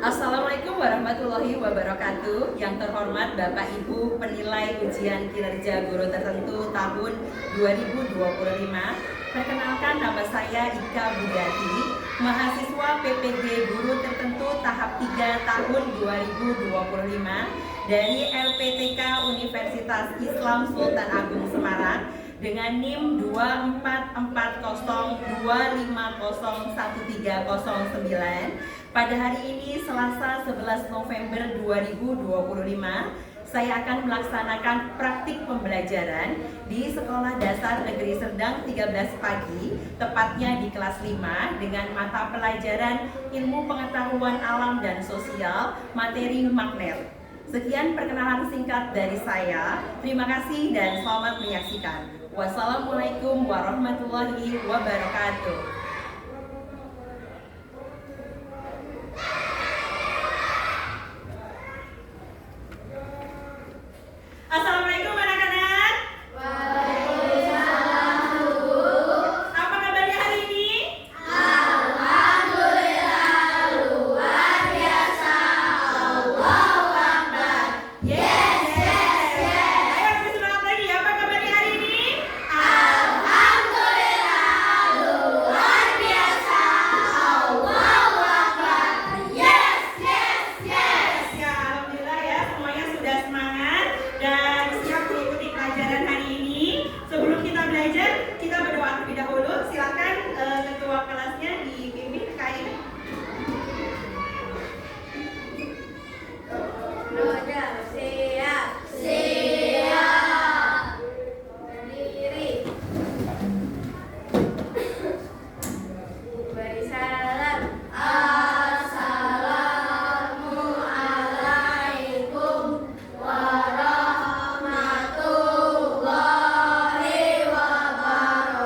Assalamualaikum warahmatullahi wabarakatuh. Yang terhormat Bapak Ibu penilai ujian kinerja guru tertentu tahun 2025. Perkenalkan, nama saya Ika Budiati, mahasiswa PPG Guru Tertentu tahap 3 tahun 2025 dari LPTK Universitas Islam Sultan Agung Semarang dengan NIM 244015013009. Pada hari ini Selasa 11 November 2025, saya akan melaksanakan praktik pembelajaran di Sekolah Dasar Negeri Serdang 13 pagi, tepatnya di kelas 5 dengan mata pelajaran Ilmu Pengetahuan Alam dan Sosial, materi magnet. Sekian perkenalan singkat dari saya. Terima kasih dan selamat menyaksikan. Wassalamualaikum warahmatullahi wabarakatuh. Assalamualaikum anak-anak. Waalaikumsalam, Bu. Apa kabarnya hari ini? Alhamdulillah, luar biasa. Allahu Akbar. Yes, yes, yes. Ayo lebih semangat lagi. Apa kabarnya hari ini? Alhamdulillah, luar biasa. Allahu Akbar. Yes, yes, yes. Ya, alhamdulillah ya, semuanya sudah semangat dan siap mengikuti pelajaran hari ini. Sebelum kita belajar, kita berdoa terlebih dahulu. Silakan ketua kelasnya dipimpin KM. Roda, siap. Siap. Berdiri. Beri salam. Assalamualaikum warahmatullahi wabarakatuh. Waalaikumsalam warahmatullahi wabarakatuh.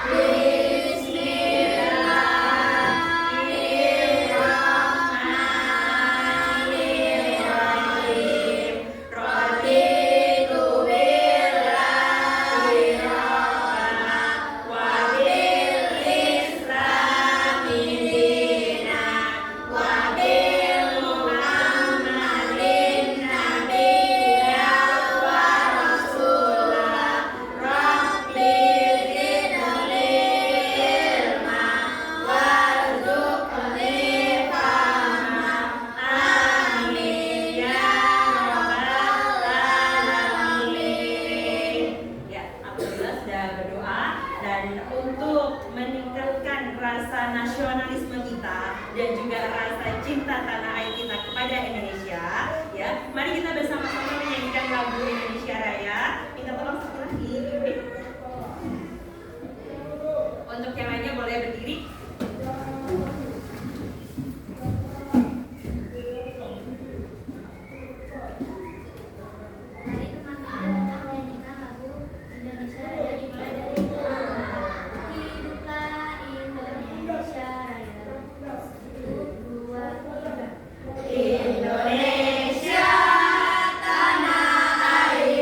Bismillahirrahmanirrahim. Raditu billahi rabbana wa bil islami dinan wa bil muhammadin nabiyyan wa rasulah. Rabbi zidni ilma warzuqni fahma. Amin ya rabbal alamin. Ya, alhamdulillah sudah berdoa, dan untuk meningkatkan rasa nasionalisme kita dan juga rasa cinta tanah air kita kepada Indonesia, ya, mari kita bersama-sama menyanyikan lagu Indonesia Raya. Minta tolong setelah dipimpin. Untuk yang lainnya boleh berdiri. Mari teman-teman kita menyanyikan lagu Indonesia Raya dimulai dari Hiduplah Indonesia Raya. 1, 2, 3. Indonesia tanah air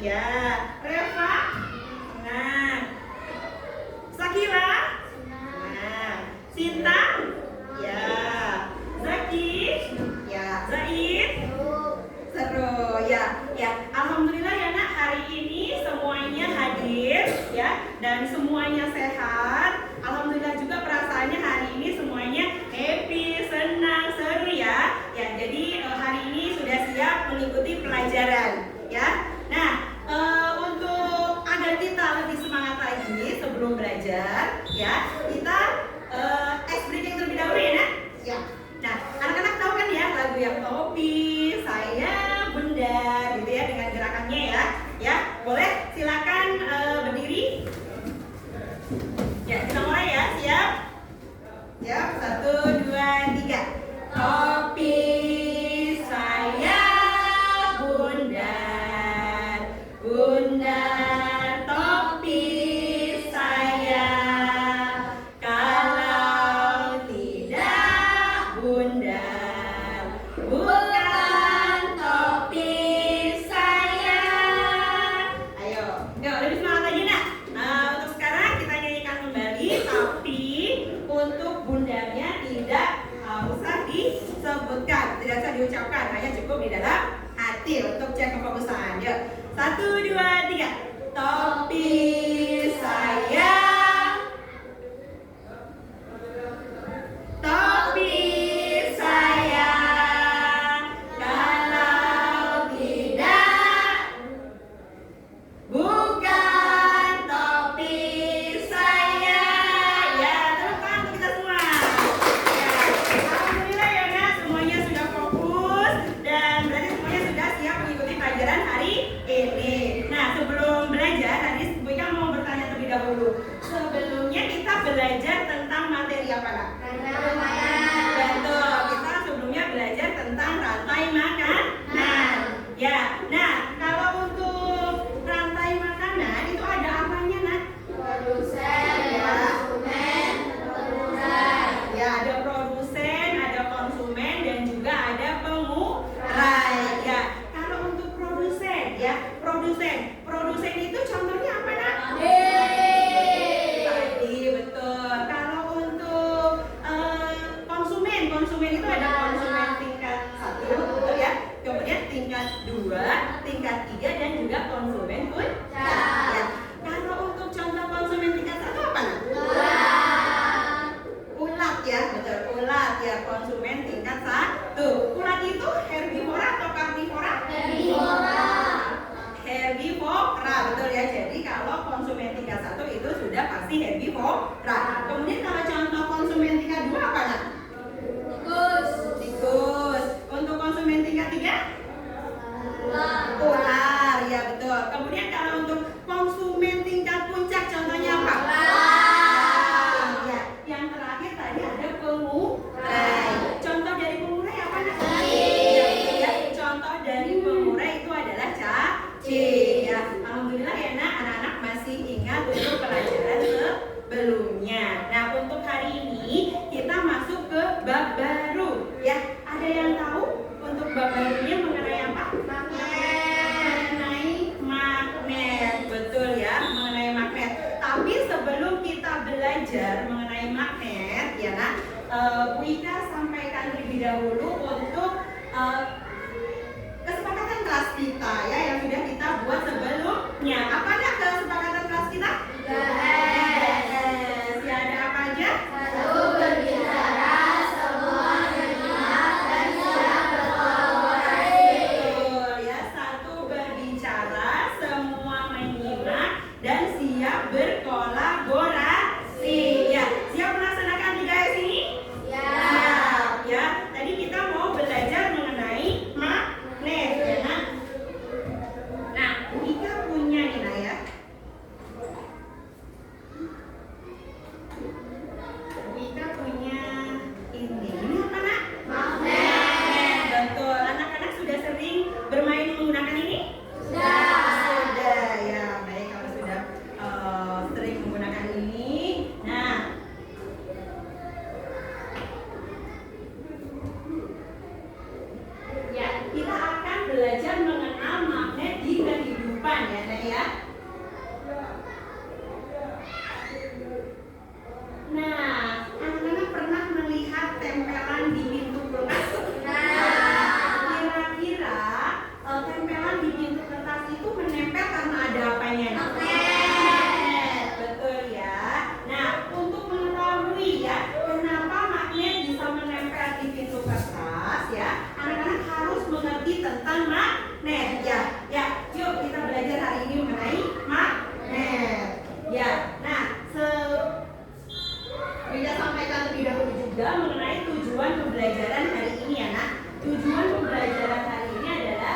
Ya. Reva? Senang. Sakila? Nah. Sinta? Ya. Zaki? Ya. Zaid? Seru ya. Ya, alhamdulillah ya nak, hari ini semuanya hadir ya dan semuanya sehat. Alhamdulillah juga perasaannya hari ini semuanya happy, senang, seru ya. Ya, jadi hari ini sudah siap mengikuti pelajaran ya. Nah, untuk agar kita lebih semangat lagi sebelum belajar ya, kita ice breaking terlebih dahulu ya nak. Ya. Nah, anak-anak tahu kan ya lagu yang topi, saya bundar gitu ya dengan gerakannya ya. Ya, boleh silakan berdiri. Ya, kita mulai ya. Siap? Siap. 1, 2, 3. Topi saya bundar, bundar topi saya. Kalau tidak bundar, bukan topi saya. Ayo, yuk lebih semangat lagi nak. Untuk sekarang kita nyanyikan kembali, tapi untuk bundarnya tidak usah disebutkan, tidak usah diucapkan, hanya cukup di dalam hati untuk cek kefokusan. Yuk, 1, 2, 3. Topi saya, topi saya. Kalau tidak, bukan topi saya. Ya, tepuk tangan untuk kita semua. Ya, alhamdulillah ya nak, semuanya sudah fokus dan berarti semuanya sudah siap mengikuti pelajaran hari ini. Nah, sebelum belajar, tadi Bu Ika mau bertanya terlebih dahulu. Sebelumnya kita belajar tentang materi apa nak? Betul, kita sebelumnya belajar tentang rantai makanan. Ya, nah kalau untuk rantai makanan itu ada apanya nak? Produsen, konsumen, pengurai. Ya, ada produsen, ada konsumen, dan juga ada pengurai. Ya, kalau untuk produsen, ya produsen itu contohnya apa nak? Tadi betul. Kalau untuk konsumen itu ada konsumen tingkat 1, betul ya. Kemudian tingkat 2, tingkat 3, dan juga konsumen puncak. Ya. Kalau untuk contoh konsumen tingkat 1 apa nak? Ulat ya, betul, ulat ya, konsumen tingkat 1. Ulat itu herbivora atau karnivora? Herbivora, betul ya. Jadi kalau konsumen tingkat 1 itu sudah pasti herbivora. Kemudian kalau contoh konsumen tingkat 2 apa nak? Tikus. Untuk konsumen tingkat 3? Ular, ya betul. Kemudian kalau untuk konsumen tingkat puncak contohnya apa? Ya, yang terakhir tadi ada pengurai. Contoh dari pengurai apa nak? Ya, betul ya. Contoh dari pengurai itu adalah cacing. Ya, alhamdulillah ya nak, anak-anak masih ingat untuk pelajaran sebelumnya. Nah, untuk hari ini kita masuk ke bab baru. Ya, ada yang tahu untuk bab barunya mengenai apa? Mengenai magnet, betul ya, mengenai magnet. Tapi sebelum kita belajar mengenai magnet, ya nak, Bu Ika sampaikan terlebih dahulu untuk kesepakatan kelas kita ya yang sudah kita buat sebelumnya. Apa nak kesepakatan kelas kita? Yes. Ya, ada apa aja? Berbicara, semua menyimak dan siap berkolaborasi. Betul ya, 1 berbicara, semua menyimak dan siap berkolaborasi. Ya, siap melaksanakan 3S ini? Siap ya. Tadi kita mau belajar mengenai magnet ya nak. apanya? Magnet, betul ya. Nah, untuk mengetahui ya kenapa magnet bisa menempel di pintu kertas ya, anak-anak harus mengerti tentang magnet ya. Ya, yuk kita belajar hari ini mengenai magnet. Ya, nah Bisa sampaikan lebih dahulu juga mengenai tujuan pembelajaran hari ini ya nak. Tujuan pembelajaran hari ini adalah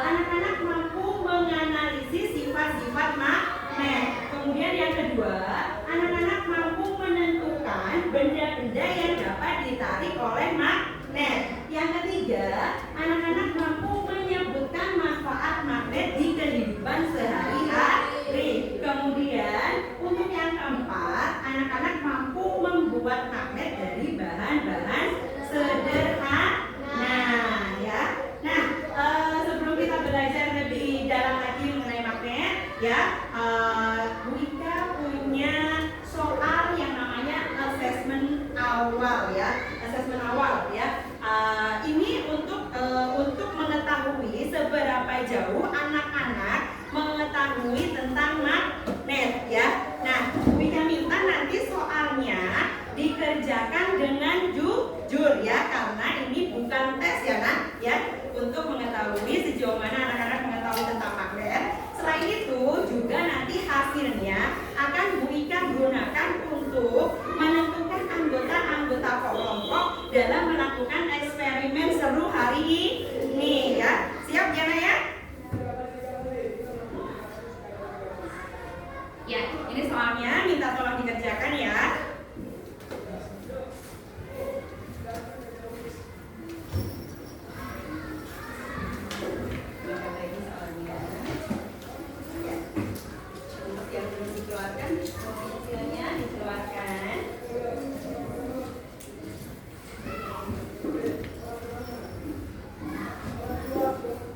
anak-anak mampu menganalisis sifat-sifat magnet. Kemudian yang kedua, anak-anak mampu menentukan benda-benda yang dapat ditarik oleh magnet. Yang ketiga, anak-anak mampu menyebutkan manfaat magnet di kehidupan sehari-hari. Kemudian untuk yang keempat, anak-anak mampu membuat magnet dari bahan-bahan sederhana ya. Nah, sebelum kita belajar lebih dalam lagi mengenai magnet ya, Bu Ika punya soal yang namanya assessment awal ya. Assessment awal ya. Ini untuk mengetahui seberapa jauh anak-anak mengetahui tentang magnet ya. Nah, Bu Ika minta nanti soalnya dikerjakan dengan jujur ya, karena ini bukan tes ya nak ya, untuk mengetahui sejauh mana anak-anak mengetahui tentang magnet. Selain itu juga nanti hasilnya akan Bu Ika gunakan untuk menentukan anggota-anggota kelompok dalam melakukan eksperimen seru hari ini ya. Siap ya nak ya? Ya, ini soalnya minta tolong dikerjakan ya. Untuk yang belum dikeluarkan, hasilnya dikeluarkan.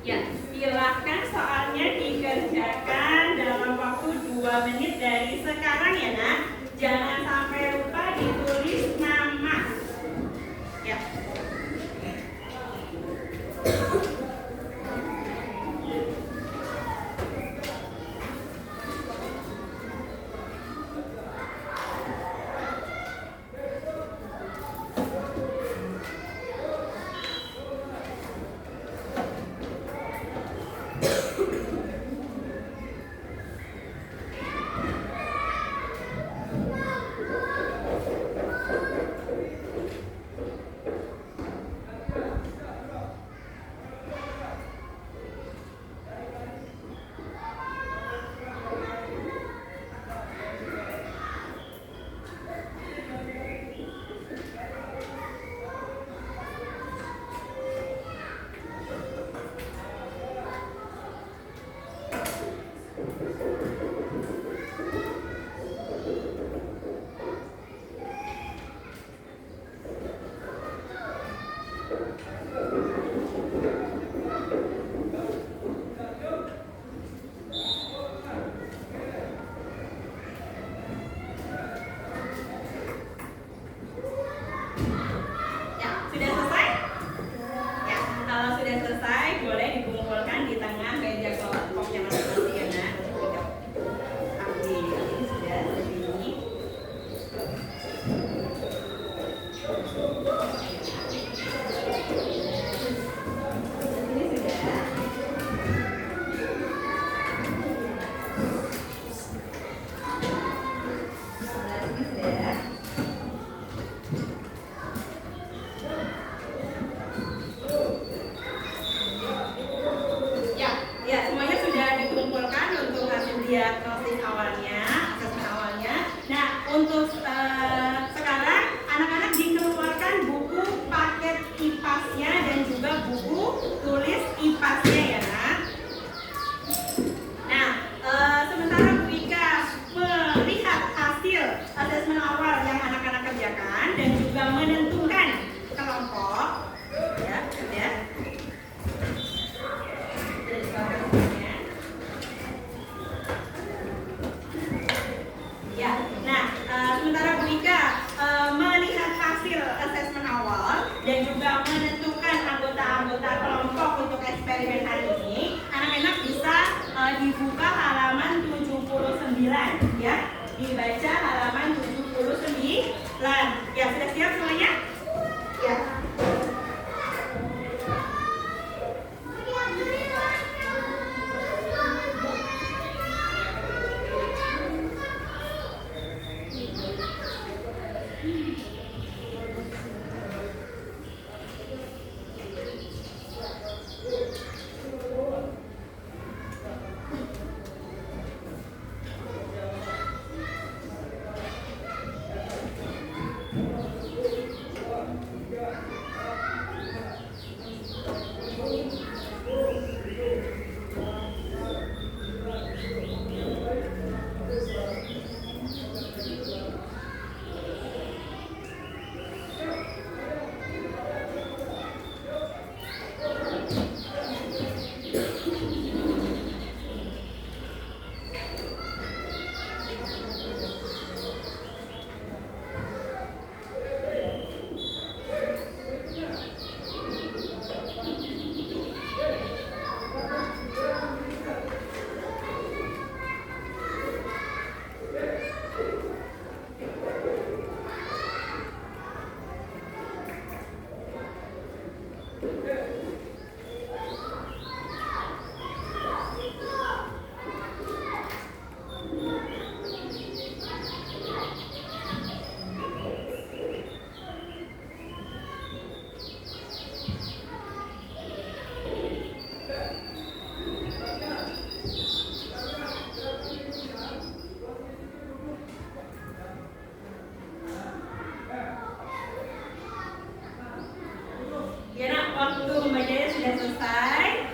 Ya, silakan soalnya dikerjakan dalam waktu 2 menit dari sekarang ya nak. Jangan sampai lupa ditulis nama. Ya. diagnosis awalnya, asesmen awalnya. Nah, untuk sekarang anak-anak dikeluarkan buku paket IPAS-nya dan juga buku tulis IPAS-nya ya, nak. Nah, sementara Bu Ika melihat hasil asesmen awal yang anak-anak kerjakan dan juga menentukan kelompok, ya. Ya, nah sementara Bu Ika melihat hasil asesmen awal dan juga menentukan anggota-anggota kelompok untuk eksperimen hari ini, anak-anak bisa dibuka halaman 7 dibaca halaman 79. Ya, sudah siap semuanya? Ya. Ya nak, waktu membacanya sudah selesai.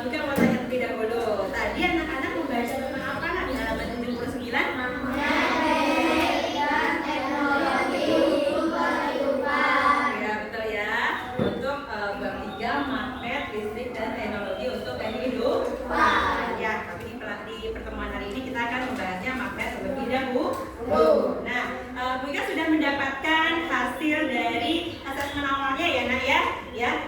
Bukan mau tanya terlebih dahulu. Tadi anak-anak membaca tentang apa nak di halaman 79? Teknologi untuk kehidupan. Ya betul ya. Untuk bab 3 magnet, listrik dan teknologi untuk kehidupan. Ya, tapi di pertemuan hari ini kita akan membahasnya magnet terlebih dahulu. Nah, Bu Ika sudah mendapatkan hasil dari asesmen awalnya ya nak ya.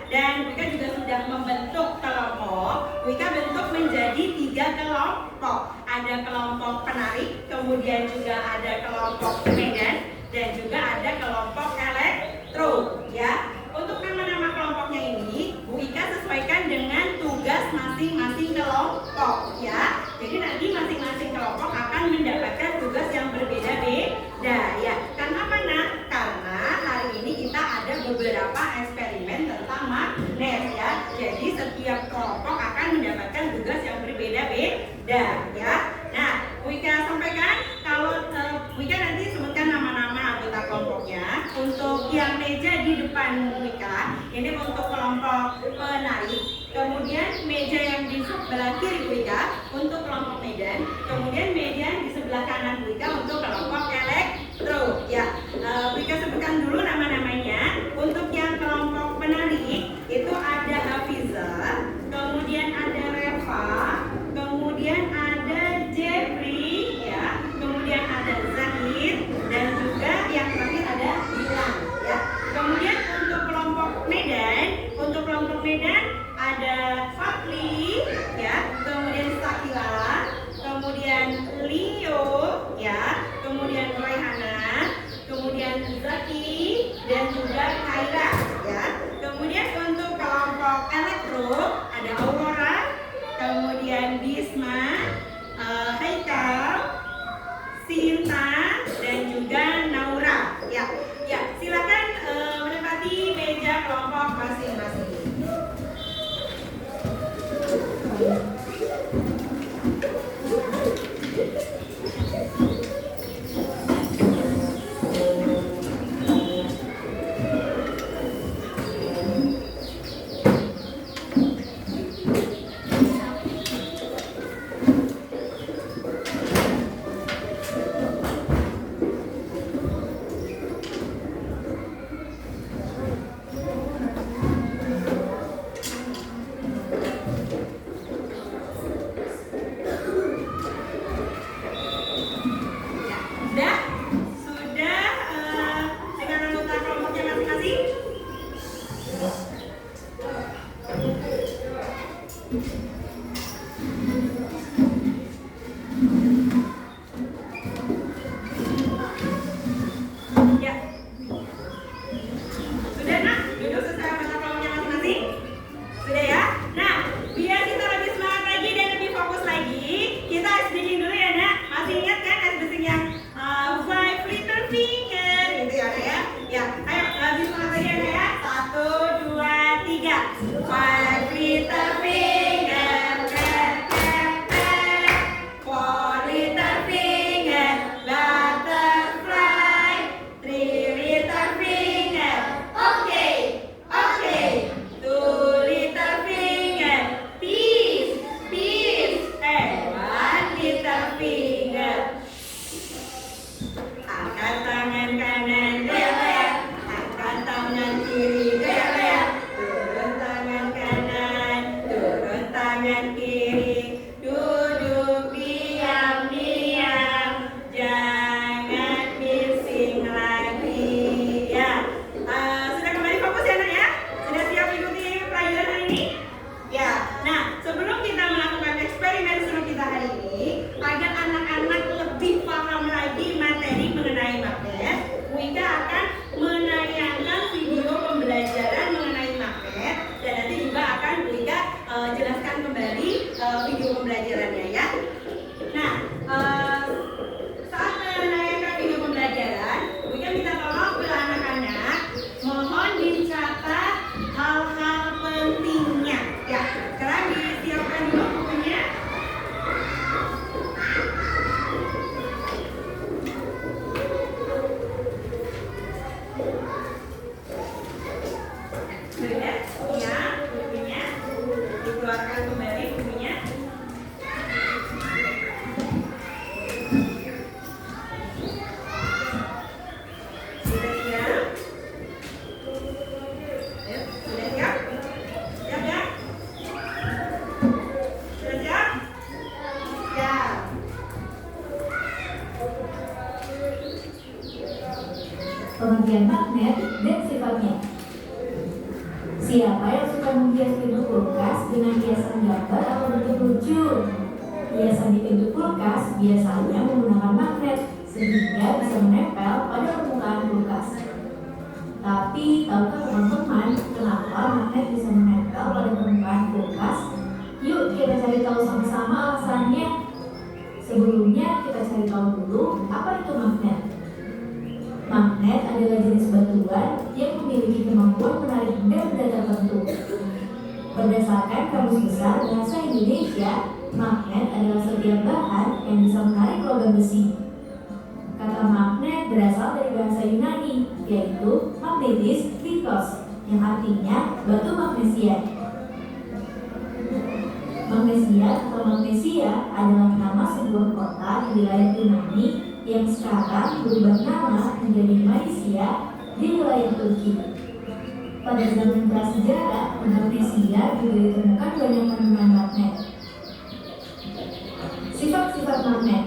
Dan Bu Ika juga sudah membentuk kelompok. Bu Ika bentuk menjadi 3 kelompok. Ada kelompok penarik, kemudian juga ada kelompok medan, dan juga ada kelompok elektro. Ya, untuk nama-nama kelompoknya ini Bu Ika sesuaikan dengan tugas masing-masing kelompok. Ya, jadi nanti masing-masing kelompok akan mendapatkan tugas yang berbeda-beda. Ya, karena apa nak? Karena hari ini kita ada beberapa eksperimen tentang magnet ya. Jadi setiap kelompok akan mendapatkan tugas yang berbeda-beda ya. Nah, Bu Ika sampaikan kalau Bu Ika nanti sebutkan nama-nama anggota kelompoknya. Untuk yang meja di depan Bu Ika, ini untuk kelompok penarik. Kemudian meja yang di sebelah kiri Bu Ika untuk kelompok medan. Kemudian meja di sebelah kanan Bu Ika untuk kelompok elektro. Ya, Bu Ika sebutkan dulu nama-namanya. Untuk yang kelompok penarik itu ada Hafiza, kemudian ada Reva, kemudian ada Jeffrey, ya, kemudian ada Zahir, dan juga yang terakhir ada Dilan. Ya. Kemudian untuk kelompok medan ada Fatli, ya, kemudian Sakila, kemudian Leo, ya, kemudian Raihana, kemudian Zaki, dan juga Kaira, ya. Kemudian untuk kelompok elektro ada Aurora, kemudian Bisma, Haikal, Sinta, dan juga Naura. Ya, silakan menempati meja kelompok masing-masing. video pembelajarannya ya. Nah, saat menayangkan video pembelajaran, mungkin minta tolong kepada anak-anak, mohon dicatat hal-hal pentingnya ya. Sekarang disiapkan dulu bukunya. Sudah? Ya, bukunya dikeluarkan kembali bukunya. Sudah siap? Ya, sudah siap? Siap ya? Sudah siap? Siap. Pengertian magnet dan sifatnya. Siapa yang suka menghias pintu kulkas dengan hiasan gambar atau bentuk lucu? Hiasan di pintu kulkas biasanya menggunakan magnet sehingga bisa menempel pada permukaan kulkas. Tapi tahukah teman-teman kenapa magnet bisa menempel pada permukaan kulkas? Yuk kita cari tahu sama-sama alasannya. Sebelumnya kita cari tahu dulu apa itu magnet. Magnet adalah jenis batuan yang memiliki kemampuan menarik benda-benda tertentu. Berdasarkan Kamus Besar Bahasa Indonesia, magnet adalah setiap bahan yang bisa menarik logam besi. Kata magnet berasal dari bahasa Yunani, yaitu magnetis kritos, yang artinya batu magnesia. Magnesia atau magnesia adalah nama sebuah kota di wilayah Yunani yang sekarang berubah nama menjadi Malaysia di wilayah Turki. Pada zaman prasejarah, magnesia juga ditemukan banyak kandungan magnet. Sifat-sifat magnet.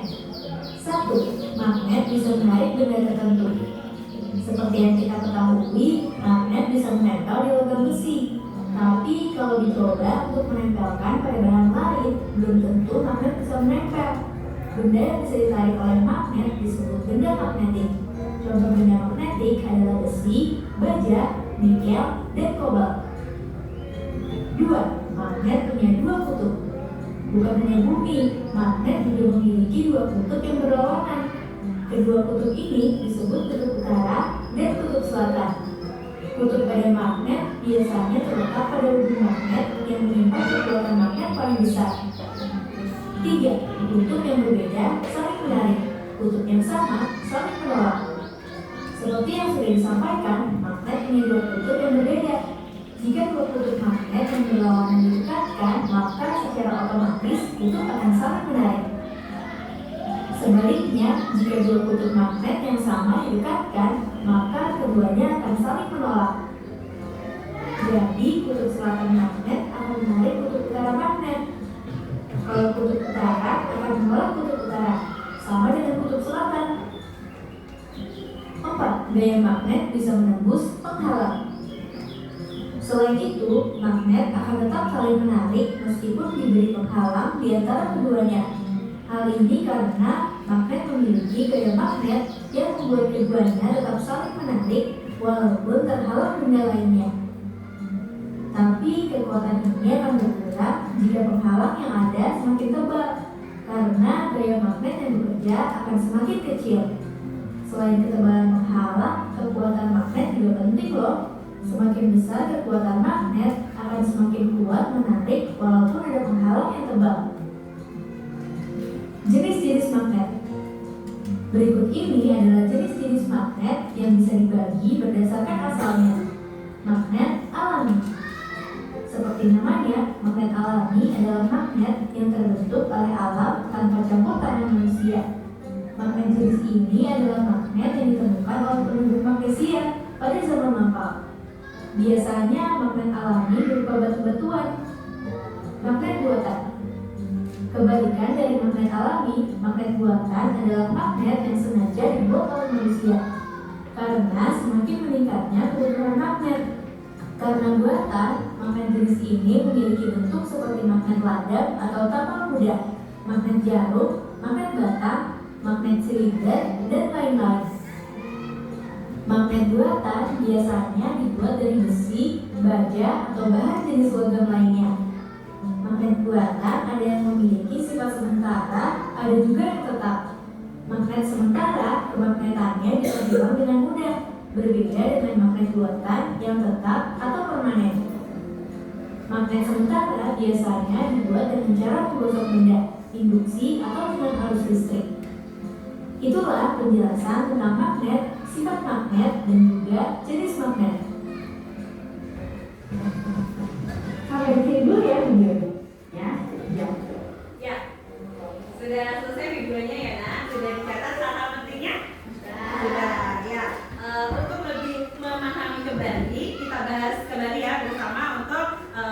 1. Magnet bisa menarik benda tertentu. Seperti yang kita ketahui, magnet bisa menempel di logam besi. Tapi kalau dicoba untuk menempelkan pada bahan lain, belum tentu magnet bisa menempel. Benda yang bisa ditarik oleh magnet disebut benda magnetik. Contoh benda magnetik adalah besi, baja, nikel, dan kobalt. 2. Magnet punya dua kutub. Bukan hanya bumi, magnet juga memiliki dua kutub yang berlawanan. Kedua kutub ini disebut kutub utara dan kutub selatan. Kutub pada magnet biasanya terletak pada ujung magnet yang menyimpan kekuatan magnet paling besar. 3. Kutub yang berbeda saling menarik, kutub yang sama saling menolak. Seperti yang sudah disampaikan, magnet punya dua kutub yang berbeda. Jika dua kutub magnet yang berlawanan didekatkan, maka secara otomatis kutub akan saling menarik. Sebaliknya, jika dua kutub magnet yang sama didekatkan, maka keduanya akan saling menolak. Jadi, kutub selatan magnet akan menarik kutub utara magnet. Kalau kutub utara akan menolak kutub utara, sama dengan kutub selatan. 4. Gaya magnet bisa menembus penghalang. Selain itu, magnet akan tetap saling menarik meskipun diberi penghalang di antara keduanya. Hal ini karena magnet memiliki gaya magnet yang membuat keduanya tetap saling menarik walaupun terhalang benda lainnya. Tapi kekuatan ini akan berkurang jika penghalang yang ada semakin tebal, karena gaya magnet yang bekerja akan semakin kecil. Selain ketebalan penghalang, kekuatan magnet juga penting loh. Semakin besar kekuatan magnet akan semakin kuat menarik walaupun ada penghalang yang tebal. Jenis-jenis magnet. Berikut ini adalah jenis-jenis magnet yang bisa dibagi berdasarkan asalnya. Magnet alami. Seperti namanya, magnet alami adalah magnet yang terbentuk oleh alam tanpa campur tangan manusia. Magnet jenis ini adalah magnet yang ditemukan oleh penduduk Magnesia pada zaman lampau. Biasanya magnet alami berupa batu-batuan. Magnet buatan. Kebalikan dari magnet alami, magnet buatan adalah magnet yang sengaja dibuat oleh manusia. Karena semakin meningkatnya kebutuhan magnet. Karena buatan, magnet jenis ini memiliki bentuk seperti magnet ladang atau tapal kuda, magnet jarum, magnet batang, magnet silinder, dan lain-lain. Magnet buatan biasanya dibuat dari besi, baja, atau bahan jenis logam lainnya. Magnet buatan ada yang memiliki juga yang tetap. Magnet sementara kemagnetannya bisa dibuang dengan mudah, berbeda dengan magnet buatan yang tetap atau permanen. Magnet sementara biasanya dibuat dengan cara menggosok benda, induksi atau dengan arus listrik. Itulah penjelasan tentang magnet, sifat magnet, dan juga jenis magnet. Sampai di sini dulu ya videonya. Ya, sudah selesai videonya ya nak? Sudah dicatat hal pentingnya? Sudah, ya. Untuk lebih memahami kembali, kita bahas kembali ya bersama untuk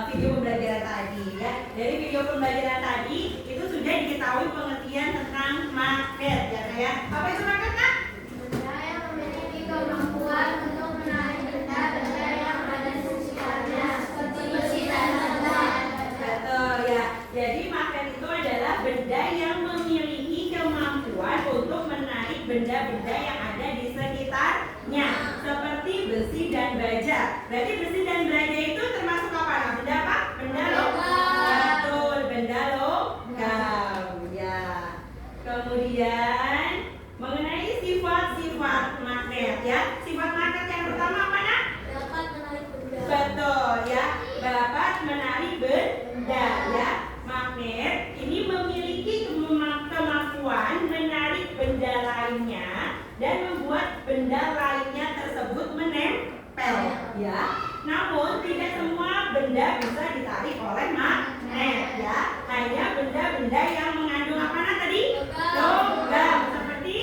video pembelajaran tadi ya. Dari video pembelajaran tadi itu sudah diketahui pengertian tentang magnet ya Kak, ya. Apa itu magnet Kak? Benda yang memiliki kemampuan untuk menarik benda-benda yang ada di sekitarnya, seperti besi dan logam. Betul ya. Jadi magnet itu adalah benda yang memiliki kemampuan untuk menarik benda-benda yang ada di sekitarnya, seperti besi dan baja. Berarti besi dan baja itu termasuk apa? Nah, benda apa? Benda logam. Betul, benda logam. Ya. Kemudian mengenai sifat-sifat magnet ya. Sifat magnet yang pertama apa nak? Dapat menarik benda. Betul ya, dapat menarik benda ya. Magnet ini memiliki kemampuan menarik benda lainnya dan membuat benda lainnya tersebut menempel ya. Namun tidak semua benda bisa ditarik oleh magnet ya. Hanya benda-benda yang mengandung apa nak tadi? Logam, seperti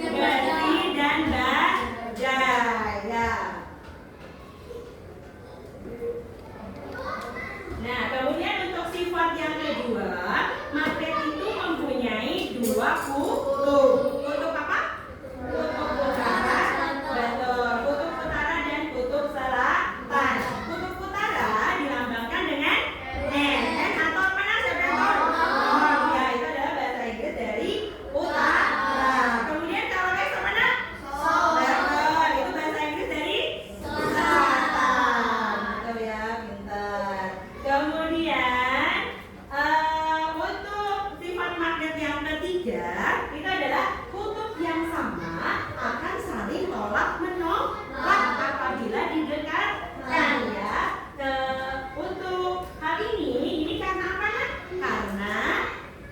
besi dan baja ya. Nah, kemudian untuk sifat yang kedua, magnet itu mempunyai dua kutub. Kutub apa? Kutub utara. Betul, kutub utara dan kutub selatan. Kutub utara dilambangkan dengan N. N atau apa nak? Siapa yang tahu? Oh, ya, itu adalah bahasa Inggris dari utara. Kemudian kalau S apa nak? Betul, itu bahasa Inggris dari selatan. Betul ya, pintar. Kemudian untuk sifat magnet yang ketiga itu adalah kutub yang sama akan saling tolak menolak apabila didekatkan ya. Untuk hal ini karena apa nak?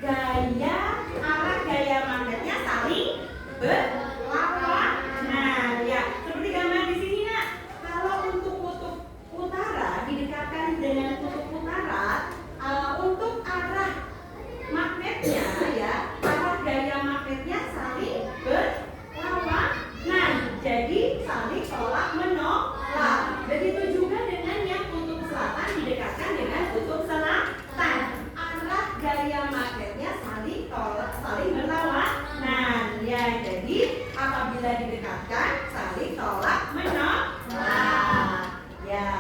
Karena arah gaya magnetnya saling berlawanan ya. Seperti gambar di sini nak. Kalau untuk kutub utara didekatkan dengan kutub utara, untuk arah magnetnya ya, arah gaya magnetnya saling berlawanan, jadi saling tolak menolak. Begitu juga dengan yang kutub selatan didekatkan dengan kutub selatan, arah gaya magnetnya saling berlawanan ya. Jadi apabila didekatkan saling tolak menolak ya.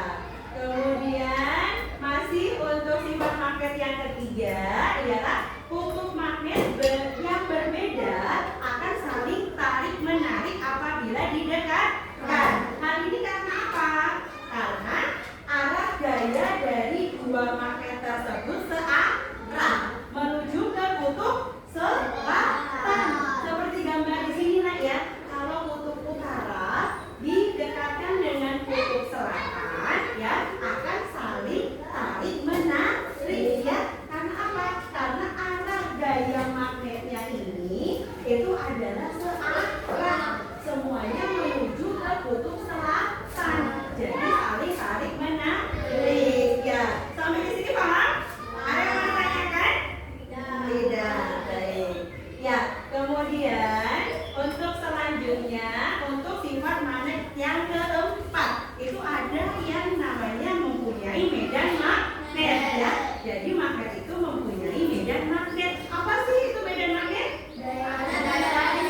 Kemudian masih untuk sifat magnet yang ketiga ialah kutub magnet yang berbeda akan saling tarik menarik apabila didekatkan. Hal ini karena apa? Karena arah gaya dari dua magnet tersebut searah menuju ke kutub selatan. Seperti gambar di sini nak ya. Kalau kutub utara didekatkan dengan kutub selatan ya, akan saling tarik menarik ya. Karena apa? Karena arah gaya magnetnya ini itu adalah searah, semuanya menuju ke kutub selatan, jadi saling tarik menarik ya. Sampai di sini paham? Ada yang mau tanyakan? Tidak. Baik ya. Kemudian untuk selanjutnya, untuk sifat magnet yang keempat itu ada yang namanya mempunyai medan magnet ya. Jadi magnet itu mempunyai medan magnet. Apa sih itu medan magnet? Daya tarik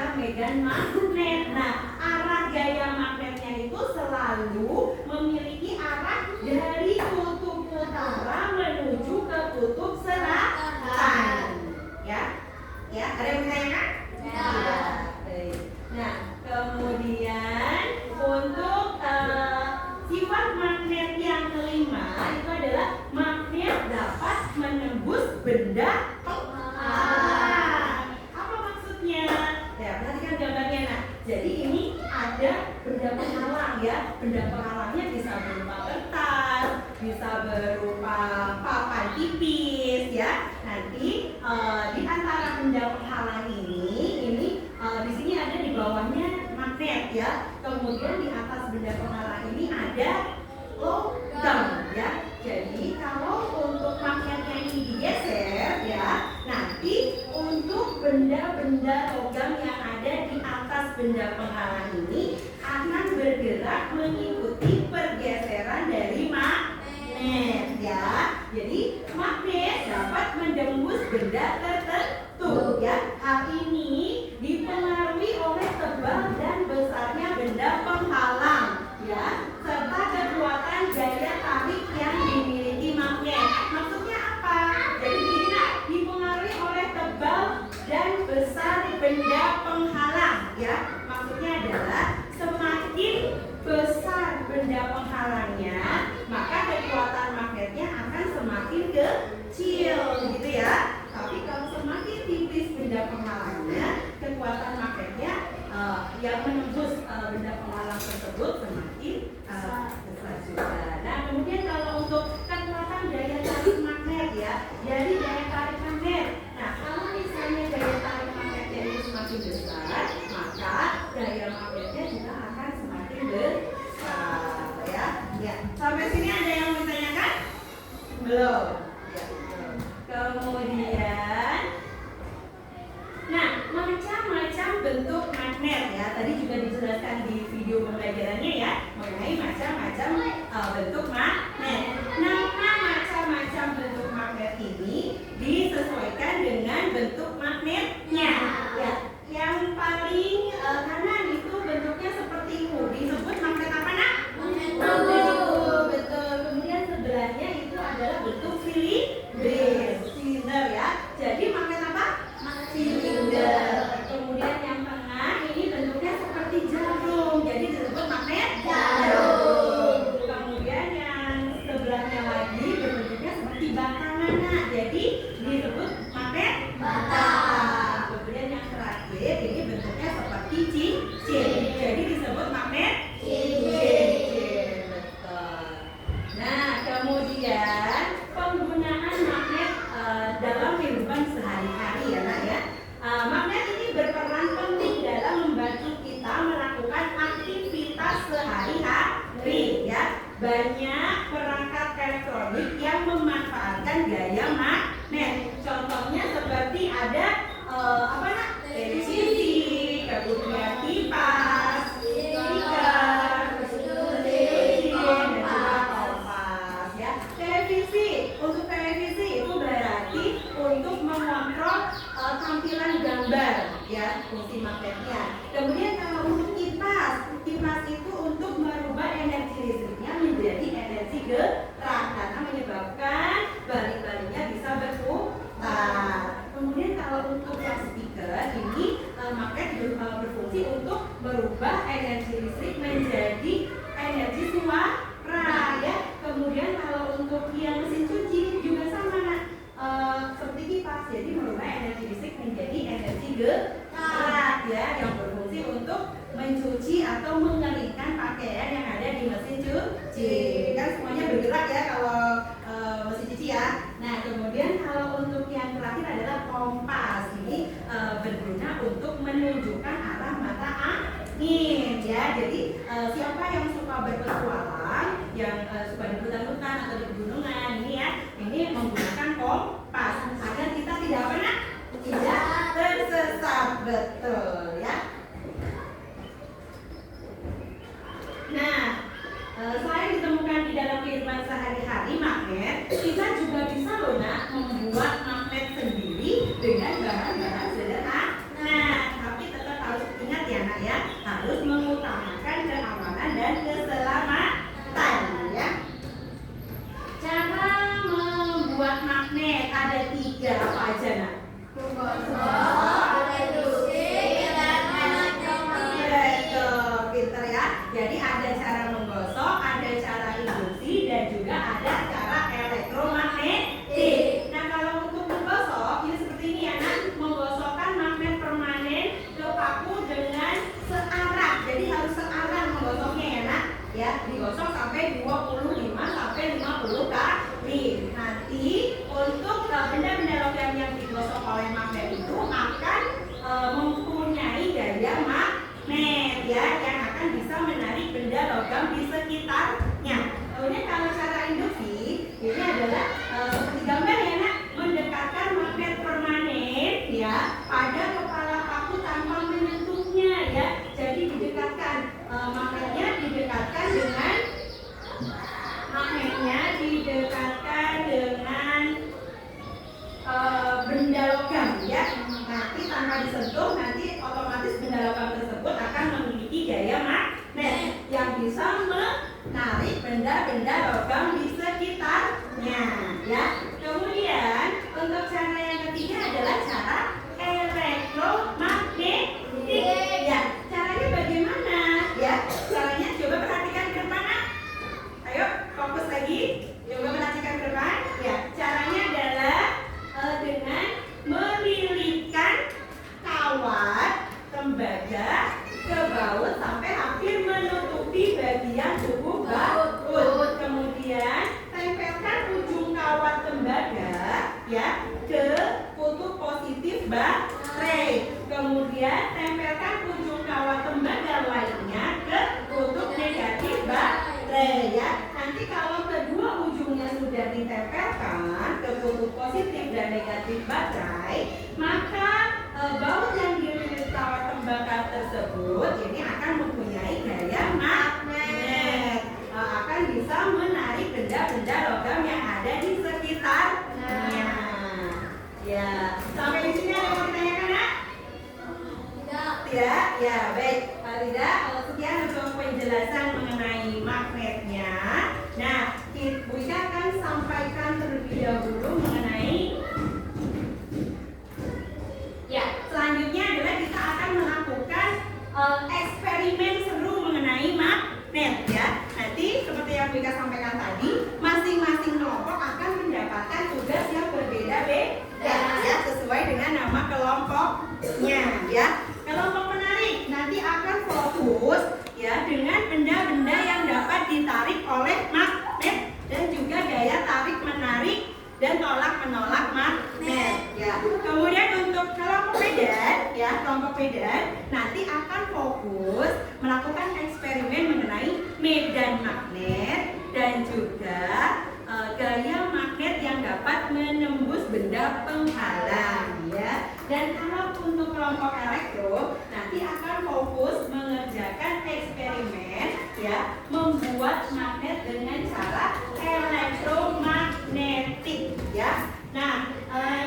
seputar medan magnet. Nah, arah gaya magnetnya itu selalu memiliki arah dari kutub utara menuju ke kutub selatan. Ya, ada yang bertanya? Ya. Baik. Nah, kemudian untuk sifat magnet yang kelima itu adalah magnet dapat menembus benda penghalang. Apa maksudnya? Ya, perhatikan gambarnya. Nah, jadi ini ada benda penghalang ya. Benda penghalangnya bisa berupa kertas, bisa berupa papan tipis ya. Nanti di antara benda penghalang ini di sini ada di bawahnya magnet ya. Kemudian di atas benda penghalang ini ada logam ya. Jadi kalau untuk magnetnya ini digeser ya, nanti untuk benda-benda logam yang ada di atas benda penghalang ini akan bergerak mengikuti pergeseran dari magnet ya. Jadi magnet dapat menembus benda tertentu ya. Hal ini dipengaruhi oleh tebal dan besarnya benda penghalang ya, serta kekuatan gaya tarik yang dimiliki magnet. Maksudnya apa? Jadi ini dipengaruhi oleh tebal dan besar benda penghalang ya. Maksudnya adalah semakin besar benda penghalangnya, maka kekuatan magnetnya akan semakin kecil gitu ya. Tapi kalau semakin tipis benda penghalangnya, kekuatan magnetnya yang menembus benda penghalang tersebut semakin besar juga. Nah, kemudian kalau untuk kekuatan daya tarik magnet ya, dari daya tarik magnet. Nah, kalau misalnya daya tarik magnetnya itu semakin besar, maka daya magnetnya juga akan semakin besar ya. Ya, sampai sini ada yang mau ditanyakan? Belum. Ya, belum. Kemudian, nah, macam-macam bentuk magnet ya. Tadi juga dijelaskan di video pembelajarannya ya, mengenai macam-macam bentuk magnet. Nama macam-macam bentuk magnet ini disesuaikan dengan bentuk magnetnya ya. Yang paling kanan itu bentuknya seperti U, disebut magnet apa nak? Magnet U, betul. Kemudian sebelahnya itu adalah bentuk silinder ya. Jadi magnet apa? Silinder. Kemudian yang tengah ini bentuknya seperti jarum, jadi disebut magnet jarum. Kemudian yang sebelahnya lagi bentuknya seperti batangan, jadi disebut magnet batang. Kemudian yang terakhir ini bentuknya seperti cincin, jadi disebut magnet cincin. Betul. Nah, kemudian penggunaan magnet dalam kehidupan sehari-hari ya nak ya. Magnet ini berperan penting dalam membantu kita melakukan aktivitas sehari-hari ya. Banyak perangkat elektronik yang memanfaatkan gaya magnet. Contohnya seperti ada apa nak? Televisi, kemudian kipas, speaker, mesin, dan juga kompas ya. Televisi, untuk televisi itu berarti untuk mengontrol tampilan gambar ya, fungsi magnetnya. Kemudian kalau untuk kipas itu untuk merubah energi listriknya menjadi energi gerak karena menyebabkan balik-baliknya bisa berputar. Kemudian kalau untuk speaker ini magnet berfungsi untuk merubah energi listrik menjadi energi suara ya. Kemudian kalau untuk yang mesin cuci juga sama nah, seperti kipas, jadi merubah energi listrik menjadi energi gerak ya, yang berfungsi untuk mencuci atau mengeringkan pakaian yang ada di mesin cuci. Kan semuanya bergerak ya kalau mesin cuci ya. Nah, kemudian kalau untuk yang terakhir adalah kompas. Ini berguna untuk menunjukkan arah mata angin ya. Jadi siapa yang suka berpetualang, yang suka di hutan-hutan atau di pegunungan ini ya, ini menggunakan kompas agar kita tidak apa nak? Tidak tersesat, betul ya. Nah, selain ditemukan di dalam kehidupan sehari-hari magnet, kita juga bisa loh nak membuat magnet sendiri dengan bahan-bahan sederhana. Nah, tapi tetap harus digosok sampai 25 sampai 50 kali. Nanti untuk benda-benda logam yang digosok oleh magnet itu akan mempunyai gaya magnet ya, yang akan bisa menarik benda logam di sekitarnya. Kemudian kalau cara induksi ini adalah seperti gambar ya nak, mendekatkan magnet permanen ya pada kepala paku tanpa menyentuhnya ya. Jadi didekatkan magnetnya didekatkan dengan benda logam ya. Nanti tanpa disentuh, nanti otomatis benda logam tersebut akan memiliki gaya magnet yang bisa menarik benda-benda logam di sekitarnya ya. Kemudian untuk cara yang ketiga adalah cara elektromagnetik ya. Caranya bagaimana ya? Caranya coba perhatikan ke depan nak. Ayo fokus lagi, coba perhatikan ke depan ya. Caranya adalah dengan melilitkan kawat tembaga ke baut sampai hampir menutupi bagian tubuh baut. Kemudian tempelkan ujung kawat tembaga ya ke kutub positif baterai. Kemudian tempelkan ujung kawat tembaga lainnya ke kutub negatif baterai ya. Nanti kalau kedua ujungnya sudah ditempelkan ke kutub positif dan negatif baterai, maka baut yang dililit kawat tembaga tersebut ini akan mempunyai gaya magnet, akan bisa menarik benda-benda logam yang ada di sekitarnya. Ya, sampai di sini ada yang mau ditanyakan nak? Tidak? Ya, baik. Kalau tidak, sekian untuk penjelasan mengenai magnetnya. Nah, Bu Ika akan sampaikan terlebih dahulu mengenai selanjutnya adalah kita akan melakukan eksperimen seru mengenai magnet ya. Nanti seperti yang Bu Ika sampaikan tadi, masing-masing kelompok akan mendapatkan tugas yang berbeda-beda ya, sesuai dengan nama kelompoknya ya. Kelompok penarik nanti akan fokus ya dengan benda-benda yang dapat ditarik oleh magnet dan juga gaya tarik menarik dan tolak menolak magnet ya. Kemudian untuk kelompok medan ya, kelompok medan nanti akan fokus melakukan eksperimen mengenai medan magnet dan juga gaya magnet yang dapat menembus benda penghalang ya. Dan kalau untuk kelompok elektro nanti akan fokus mengerjakan eksperimen ya, membuat magnet dengan cara elektromagnetik ya. Nah,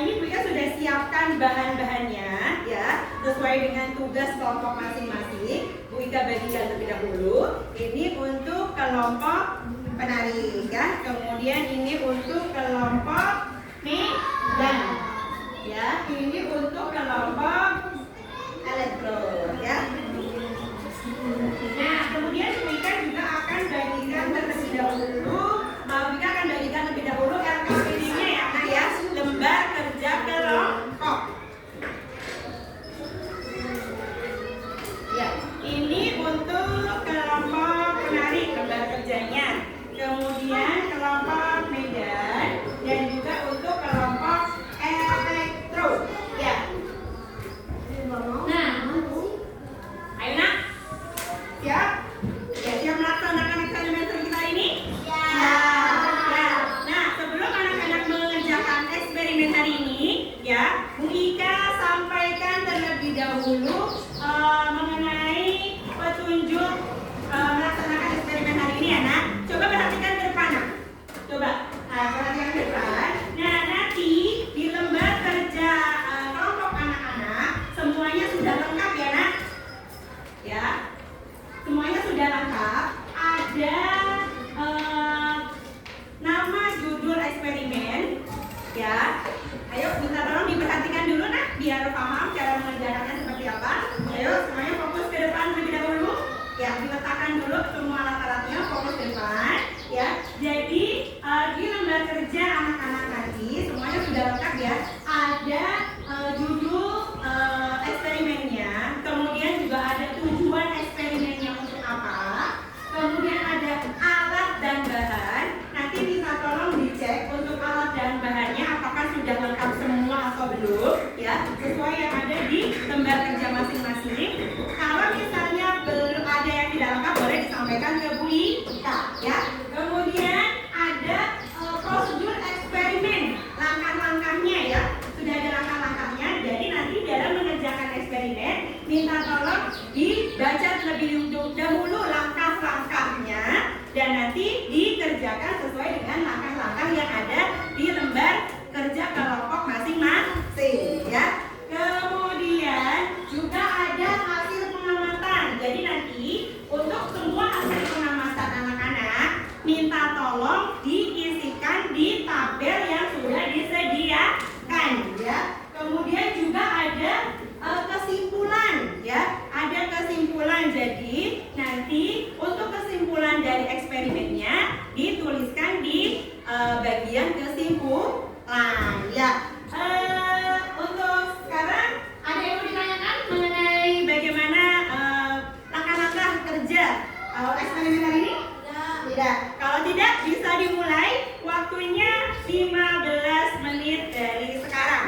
ini Bu Ika sudah siapkan bahan-bahannya ya, sesuai dengan tugas kelompok masing-masing. Bu Ika bagikan terlebih dahulu. Ini untuk kelompok penarik ya. Kemudian ini untuk kelompok medan ya. Ini untuk kelompok elektro ya. Nah, kemudian Bu Ika juga akan bagikan terlebih dahulu. Bu Ika akan bagikan terlebih dahulu LKPD-nya ya, lembar kerja kelompok. Ya, ini untuk kelompok penarik lembar kerjanya. Kemudian kelompok medan dan juga untuk kelompok elektro. Ya. Nah, kita ya. Kemudian ada prosedur eksperimen, langkah-langkahnya ya. Sudah ada langkah-langkahnya. Jadi nanti dalam mengerjakan eksperimen minta tolong dibaca terlebih dahulu langkah-langkahnya dan nanti dikerjakan sesuai dengan langkah-langkah yang ada di lembar kerja kelompok masing-masing ya. Kemudian juga ada hasil pengamatan. Jadi nanti untuk semua hasil pengamatan anak-anak minta tolong diisikan di tabel yang sudah disediakan ya. Kemudian juga ada kesimpulan ya. Ada kesimpulan. Jadi nanti untuk kesimpulan dari eksperimennya dituliskan di bagian kesimpulan ya. Untuk sekarang ada yang mau ditanyakan mengenai bagaimana langkah-langkah kerja eksperimen kali ini? Tidak. Kalau tidak bisa dimulai. Waktunya 15 menit dari sekarang.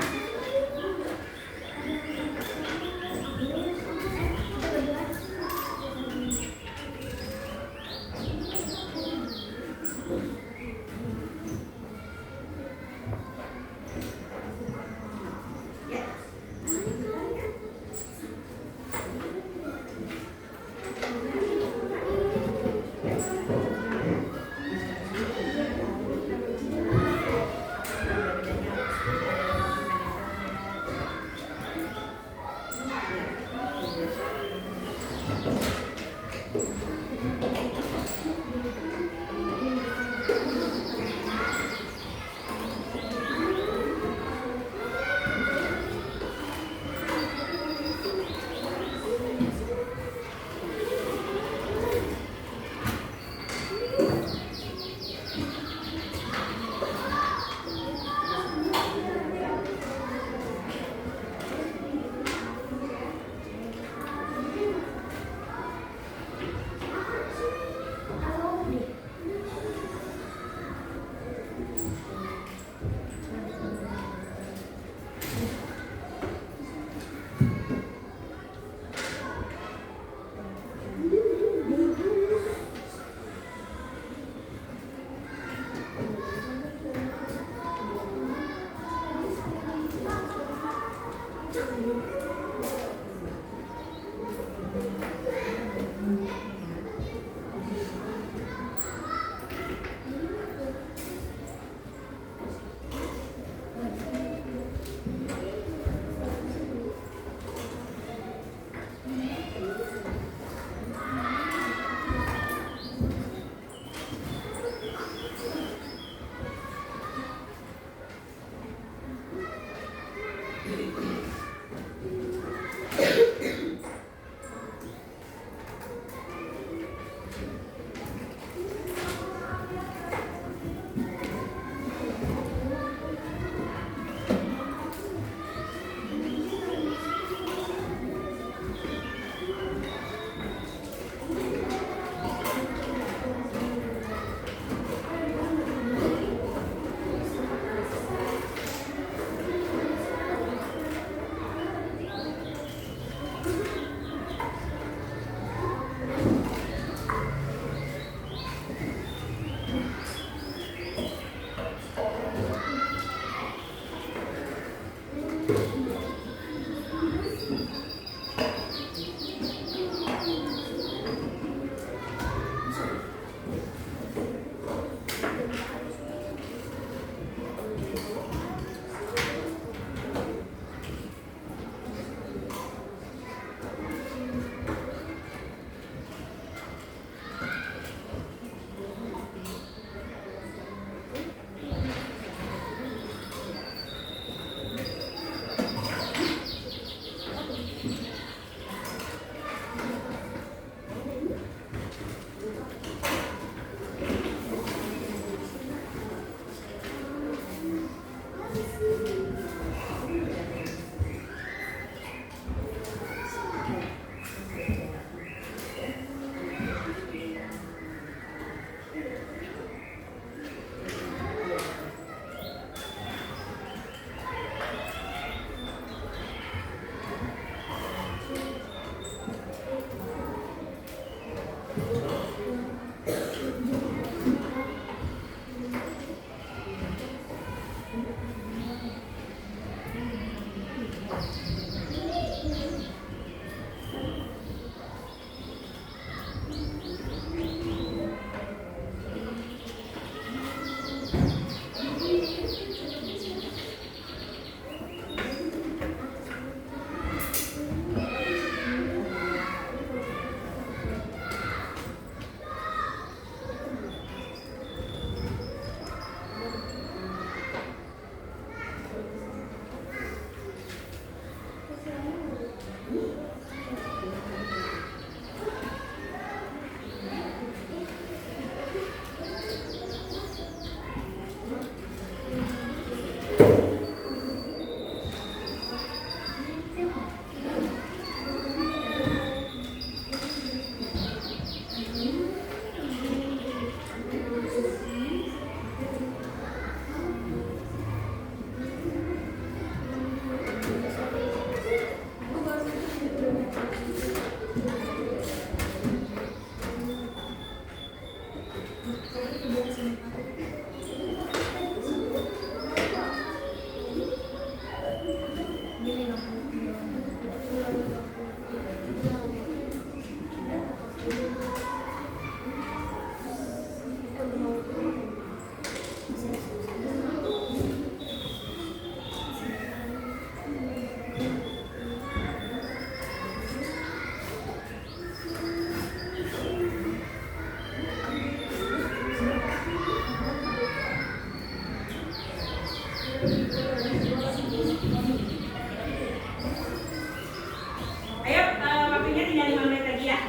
Ayo, waktunya tinggal 5 menit lagi ya.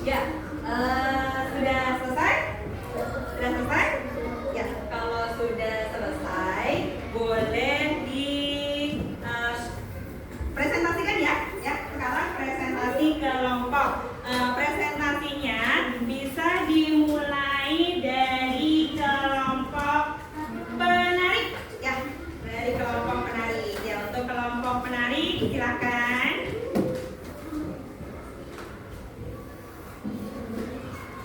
Ya, sudah selesai? Sudah selesai? Ya, kalau sudah selesai, boleh di presentasikan ya. Ya, sekarang presentasi kelompok. Presentasinya bisa dimulai dari kelompok penari. Ya, dari kelompok penari. Ya, untuk kelompok penari silakan.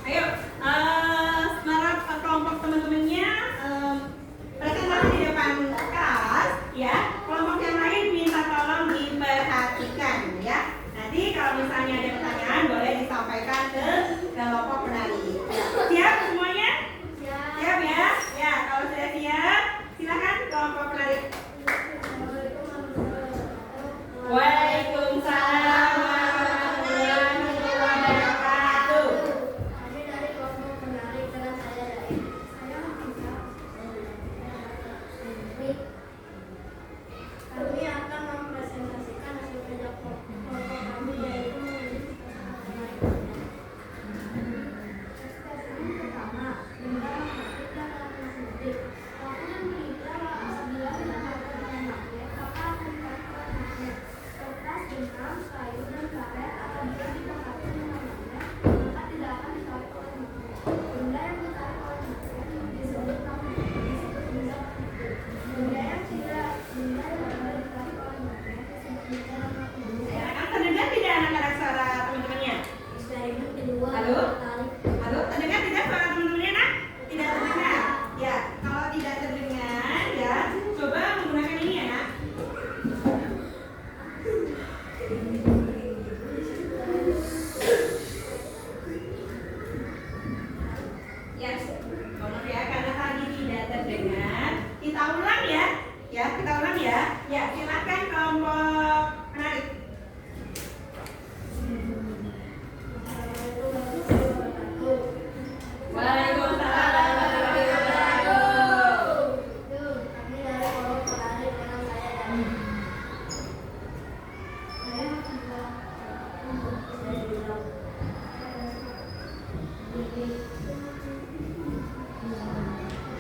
Ayo, semangat kelompok teman-temannya presentasi di depan kelas ya. Kelompok yang lain minta tolong diperhatikan ya. Nanti kalau misalnya ada pertanyaan boleh disampaikan ke kelompok penari. Siap semuanya? Siap ya? Ya, kalau sudah siap, silakan kelompok penari. Waalaikumsalam warahmatullahi wabarakatuh. Kami dari kelompok penari dengan saya dari saya Hamzah. Kami akan mempresentasikan hasil kerja kelompok kami yaitu menari. Yang pertama, mengenal musik dan alat musik. Waktu yang berita apabila mendapatkan dengan magnet, maka akan dikatakan magnet. Kertas, benang, kayu, dan karet apabila dipakai dengan magnet, maka tidak akan ditarik oleh magnet. Benda yang ditarik oleh magnet disebut magnet. Benda yang tidak dapat ditarik oleh magnet disebut benda non-magnetis. Silakan, terdengar tidak anak-anak suara teman-temannya? Eksperimen kedua, Halo? tarik. Halo, terdengar tidak suara teman-temannya nak? Tidak terdengar? Ya, kalau tidak terdengar ya, coba menggunakan ini ya nak. Ya, mohon ya, karena tadi tidak terdengar. Kita ulang ya. Ya, kita ulang ya. Ya, silakan kelompok penari. Waalaikumsalam warahmatullahi wabarakatuh. Kami dari kelompok penari dengan saya dari saya Hamzah. Saya bilang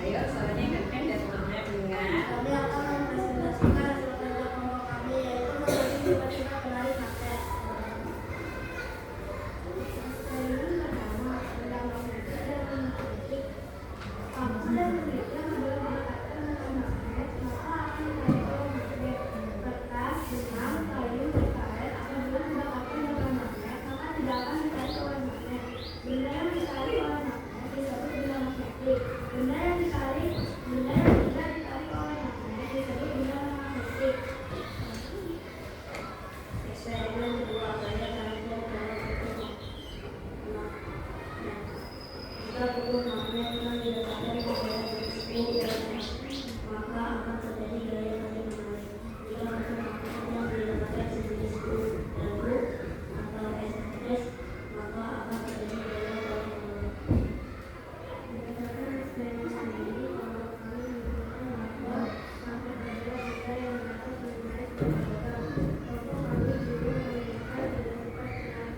Ayo, suaranya kencang dan teman-teman mendengar. kami akan mempresentasikan hasil kerja kelompok kami yaitu menjadi tiba-tiba penari magnet. Eksperimen pertama tentang magnetik dan non-magnetik. Waktu dan magnetik apabila didekatkan dengan magnet maka akan ditarik oleh magnet. Kertas, benang, kayu, dan karet apabila didekatkan dengan magnet maka tidak akan ditarik oleh magnet. Benda yang ditarik oleh magnet disebut benda magnetik. Benda yang tidak ditarik oleh magnet disebut benda non-magnetik. Eksperimen kedua, belajar tarik magnet. Jika pukul magnet yang didekatkan ke benda tersebut, maka akan terjadi gaya tarik menarik. Jika pukul magnet yang didekatkan sejenis dagu atau es, maka akan terjadi gaya tarik menarik. Berdasarkan eksperimen sendiri, kalau kami menemukan bahwa magnet adalah benda yang dapat menarik kelompok kami juga menggunakan benda sifat penarikan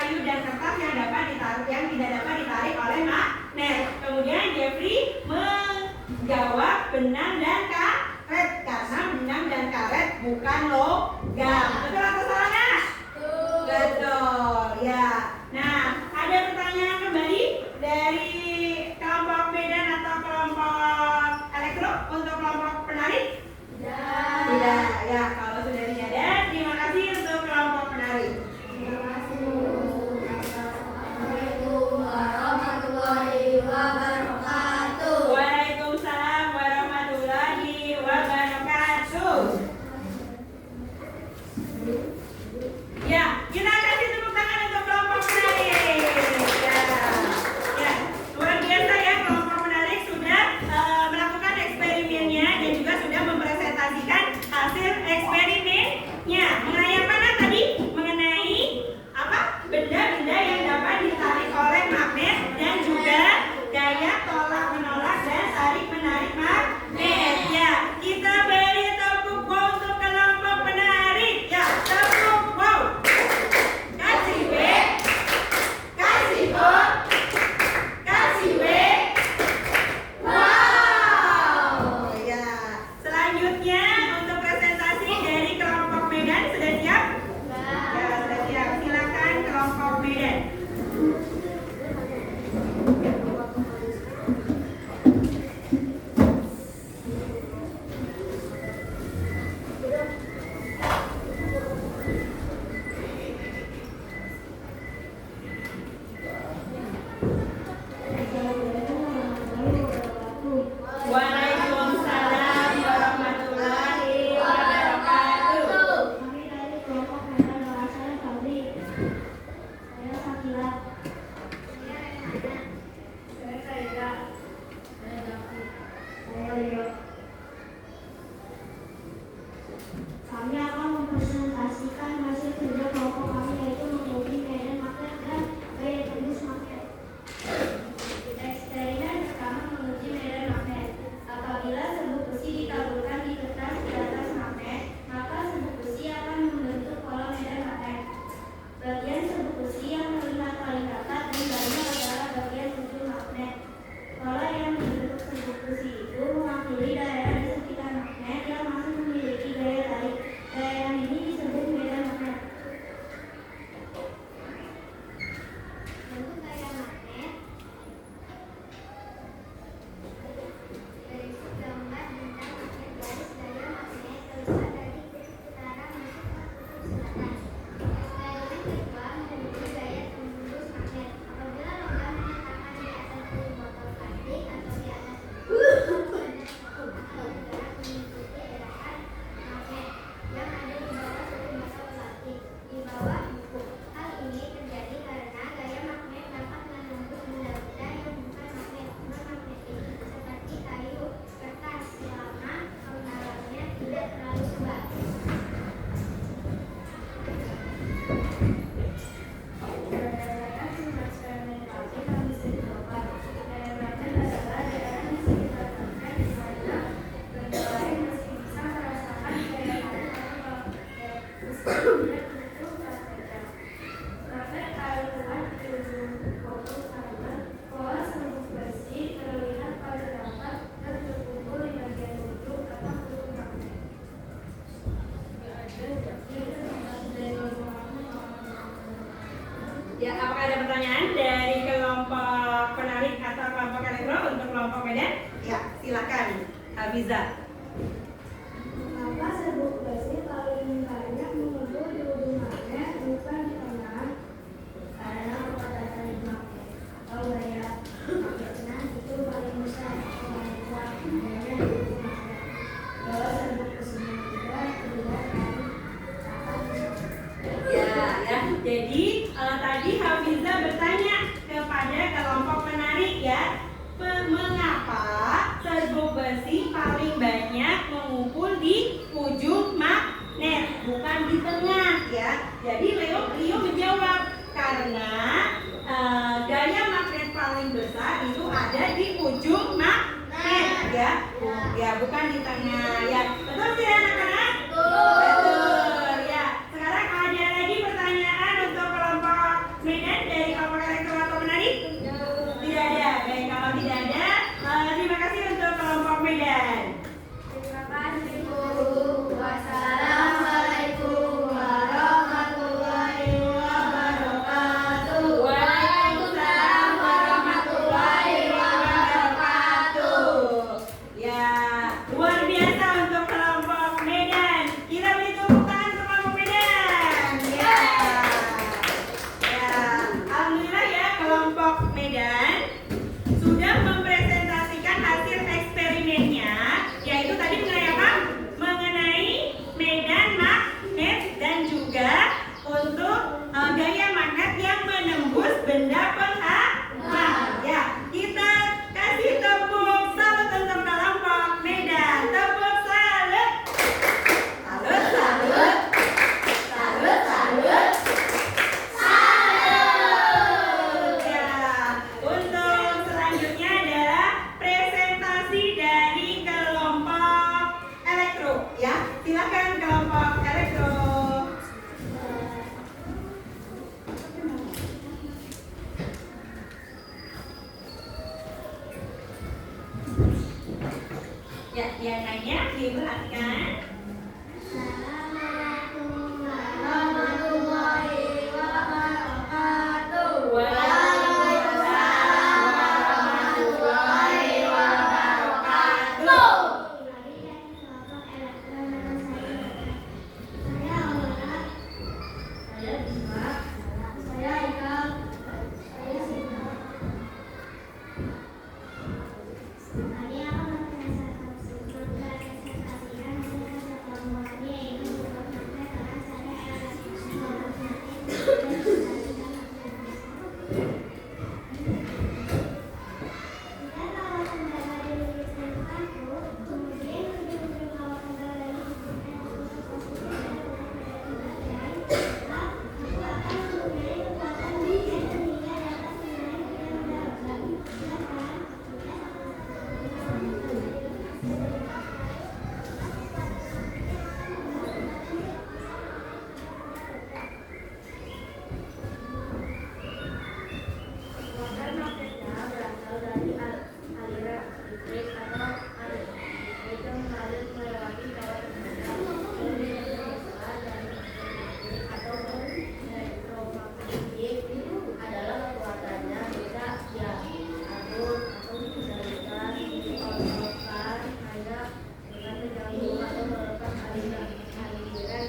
kayu dan kertas yang tidak dapat ditarik oleh magnet. Kemudian Jeffrey menjawab benang dan karet karena benang dan karet bukan logam. Betul atau salah? Betul. Ya. Nah, ada pertanyaan kembali dari kelompok Medan atau kelompok Elektro untuk kelompok penarik? Tidak. Ya, kalau sudah tidak ada, terima kasih untuk kelompok penarik. Assalamualaikum warahmatullahi wabarakatuh. Waalaikumsalam warahmatullahi wabarakatuh. Ya, kita kasih tepuk tangan untuk kelompok penarik. Ya, luar biasa ya, kelompok penarik sudah melakukan eksperimennya dan juga sudah mempresentasikan hasil eksperimennya. Mengenai apa tadi? Mengenai apa? Benda-benda yang dapat ditarik oleh magnet dan juga gaya tolak menolak dan tarik menarik magnet. Ya, kita beri tepuk wow untuk kelompok penarik. Ya, tepuk wow. Kasih B, kasih O, kasih W. Wow. Ya, selanjutnya untuk presentasi dari kelompok Medan sudah siap? Ya, sudah siap. Silakan kelompok Medan. Waalaikumsalam warahmatullahi wabarakatuh. Kami dari kelompok Medan Bahasa Fabri. Saya Sakila. Saya Saida. Saya Davi. Saya Leo. Kami akan mempresentasikan hasil kerja kelompok kami, yaitu menguji medan magnet dan gaya tembus magnet. Eksperimen pertama menguji medan magnet. Apabila serbuk besi ditaburkan di kertas di atas magnet, maka serbuk besi akan membentuk pola medan magnet. Bagian serbuk besi yang terlihat paling dekat dan banyak adalah bagian ujung magnet. Pola yang dibentuk serbuk besi itu mewakili daerah di sekitar magnet yang masih memiliki gaya tarik. Daerah ini disebut medan magnet. Bentuk gaya magnet dari gambar bintang magnet garis gaya magnet keluar dari kutub utara masuk ke kutub selatan. Eksperimen kedua menguji gaya tembus magnet. Apabila logam diletakkan di atas kulit botol plastik atau di atas benda tersebut akan bergerak mengikuti gerakan magnet yang ada di bawah suku botol plastik di bawah buku. Hal ini terjadi karena gaya magnet dapat menembus benda-benda yang bukan magnet non-magnetik seperti kayu, kertas, selama pengaruhnya tidak terlalu kuat. Berdasarkan sumber eksperimentasi kami simpulkan, gaya magnet adalah daerah di sekitar magnet di mana benda lain masih bisa merasakan gaya magnet atau meskipun tidak utuh saja. Magnet paling kuat di ujung fokus karena pola serbuk besi terlihat paling rapat dan terkumpul di bagian ujung atau kutub magnet. Ya, apakah ada pertanyaan dari kelompok penarik atau kelompok elektro untuk kelompok Medan? Ya, silakan, Hafiza. Maka serbuk besi paling banyak mengumpul di ujung magnet, bukan di tengah, karena kepadatan magnet atau gaya magnetnya itu paling besar atau paling kuat adanya di ujung magnet. Kalau serbuk besinya tidak terlihat dari Ya. Jadi tadi Hafiza bertanya kepada kelompok penarik ya, mengapa serbuk besi paling banyak mengumpul di ujung magnet, bukan di tengah ya. Jadi Leo menjawab karena gaya magnet paling besar itu ada di ujung magnet ya. Ya, bukan di tengah ya. Betul tidak anak-anak? Betul ya. Sekarang ada lagi pertanyaan untuk kelompok Medan. Yang nanya diperhatikan. Assalamualaikum warahmatullahi wabarakatuh. Waalaikumsalam warahmatullahi wabarakatuh. Saya Amanat. Saya Bisma. Saya Ikal. Saya Sinta. Tadi akan mempresentasikan hasil pertemuannya yaitu berkaitan dengan saya berasal dari aliran listrik atau arus listrik yang mengalir melewati kawat ataupun elektromagnetik adalah kekuatannya beda ya arus atau dikendalikan dikontrolkan hanya dengan mengganggu atau melepas aliran listrik.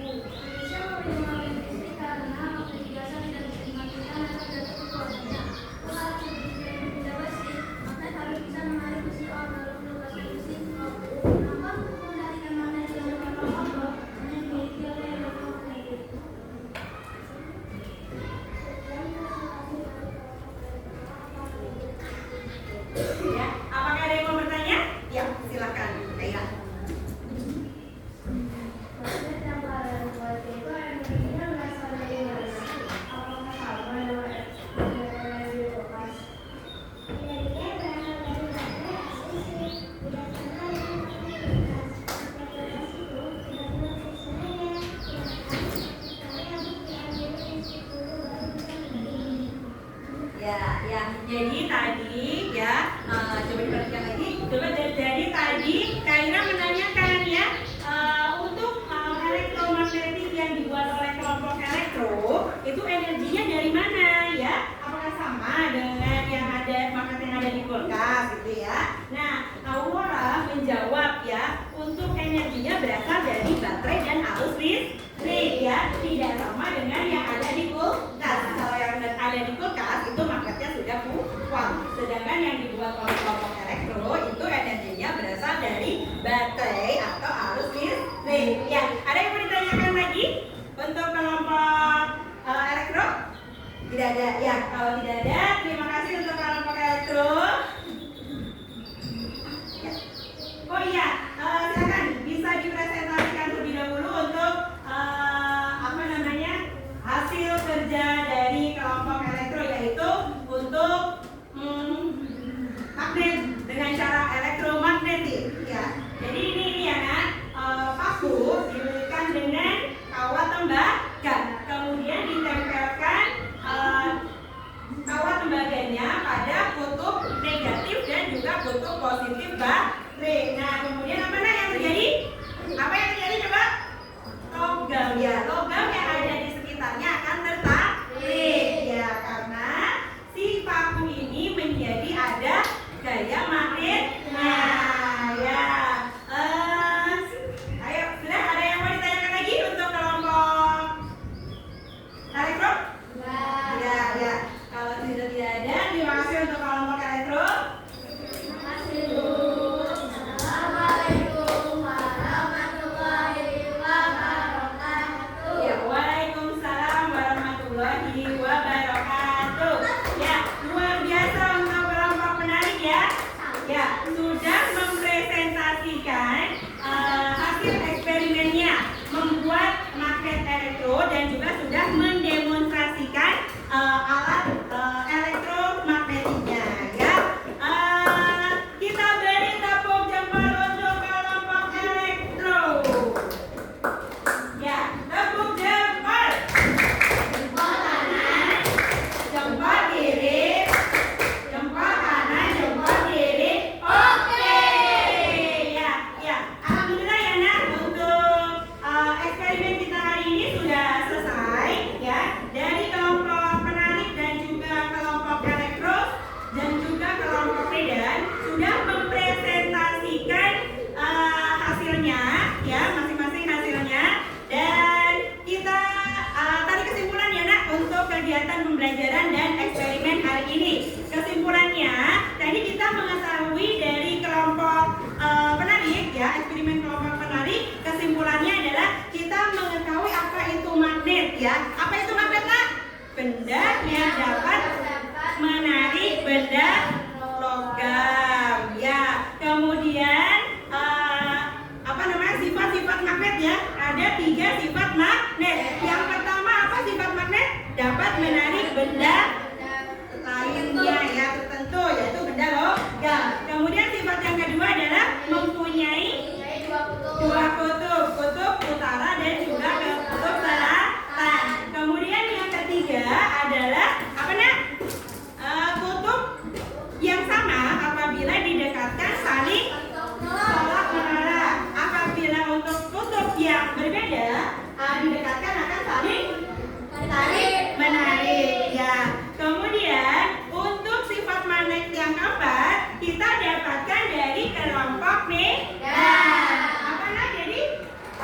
Indonesia memiliki listrik karena waktu biasa tidak dimatikan atau jatuh kekuatannya. Kalau alat listrik tidak bersih, magnet harus bisa menarik besi or dalam lokasi besi namun mengendalikan magnet yang berwarna oranye hanya dimiliki oleh elektromagnetik. Ya, apakah ada yang mau bertanya? Ya, silakan. Kaila. Magnet yang paling kuat itu energinya berasal dari mana? Apakah sama dengan energi kulkas? Energinya berasal dari baterai atau listrik. Tidak sama dengan baterai kulkas. Baterai itu tiba-tiba fungsinya yang diambil listrik dulu baru bisa berdiri. Ya. Jadi tadi ya, coba diperhatikan lagi. Jadi tadi Kaira menanyakan ya, untuk elektromagnetik yang dibuat oleh kelompok elektro itu energinya dari mana ya? Apakah sama dengan yang ada magnet yang ada di kulkas gitu ya? Nah, Aurora menjawab ya, untuk energinya berasal dari baterai dan arus listrik ya, tidak sama dengan yang ada di kulkas. Kalau yang ada di kulkas itu magnetnya sudah kuat, sedangkan yang dibuat oleh kelompok elektro itu energinya berasal dari baterai atau arus listrik. Ya, ada yang mau ditanyakan lagi untuk kelompok elektro? Tidak ada. Ya, kalau tidak ada, terima kasih untuk kelompok elektro. Ya. Oh iya, silakan bisa dipresentasikan terlebih dahulu untuk hasil kerja dari kelompok elektro, yaitu untuk magnet dengan cara elektromagnetik. Ya, jadi ini ya nak, paku diberikan dengan kawat tembaga, kemudian ditempelkan kawat tembaganya pada kutub negatif dan juga kutub positif baterai. Nah, kemudian apa yang terjadi? Apa yang terjadi coba? Logam ya, logam yang ada di sekitarnya akan tertarik ya, karena si paku ini menjadi ada gaya magnetnya ya. Ayo, sudah ada yang mau ditanyakan lagi untuk kelompok elektro? Ya. Kalau sudah tidak ada, terima kasih untuk kelompok elektro. Terima kasih Bu. Assalamualaikum warahmatullahi wabarakatuh. Ya, waalaikumsalam warahmatullahi wabarakatuh. Ya, luar biasa untuk kelompok penarik ya. Ya, sudah mempresentasikan hasil eksperimennya membuat magnet elektro dan juga sudah mendemonstrasikan alat elektromagnetiknya ya. Kita beri tepuk jempol untuk kelompok elektro. Ya, tepuk jempol. Jempol kanan, jempol kiri, jempol kanan, jempol kiri. Oke. kegiatan pembelajaran dan eksperimen hari ini. Kesimpulannya, tadi kita mengetahui dari kelompok penarik ya, eksperimen kelompok penarik. Kesimpulannya adalah kita mengetahui apa itu magnet ya. Apa itu magnet, Nak? Benda yang dapat menarik benda logam ya. Kemudian sifat-sifat magnet ya. Ada 3 sifat magnet. Yang pertama apa sifat magnet? Dapat menarik benda lainnya ya, tertentu, yaitu benda logam. Kemudian sifat yang kedua adalah mempunyai 2 kutub, kutub utara dan juga kutub selatan. Kemudian yang ketiga adalah apa, Nak? Kutub yang sama apabila didekatkan saling tolak menolak. Apabila untuk kutub yang berbeda didekatkan akan saling tarik menarik ya. Kemudian untuk sifat magnet yang keempat kita dapatkan dari kelompok medan. Apa, Nak? Jadi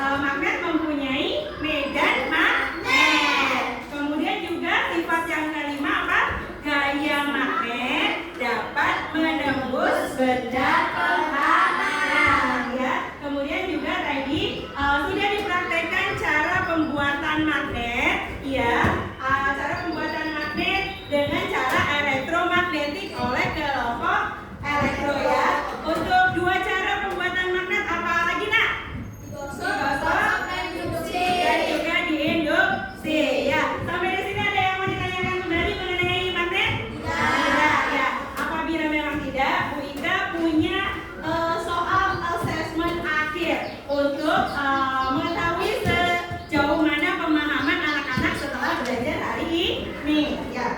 magnet mempunyai medan magnet. Kemudian juga sifat yang kelima apa? Gaya magnet dapat menembus benda perlahan ya. Kemudian juga tadi sudah dipraktekkan cara pembuatan magnet ya. Cara pembuatan magnet dengan cara elektromagnetik oleh kelompok elektro ya. Untuk 2 cara pembuatan magnet apa lagi, Nak? Digosok dan juga diinduksi ya. Sampai di sini ada yang mau ditanyakan kembali mengenai magnet? Tidak ya. Apabila memang tidak, Bu Ika punya soal assessment akhir untuk mengetahui sejauh mana pemahaman anak-anak setelah belajar hari ini ya.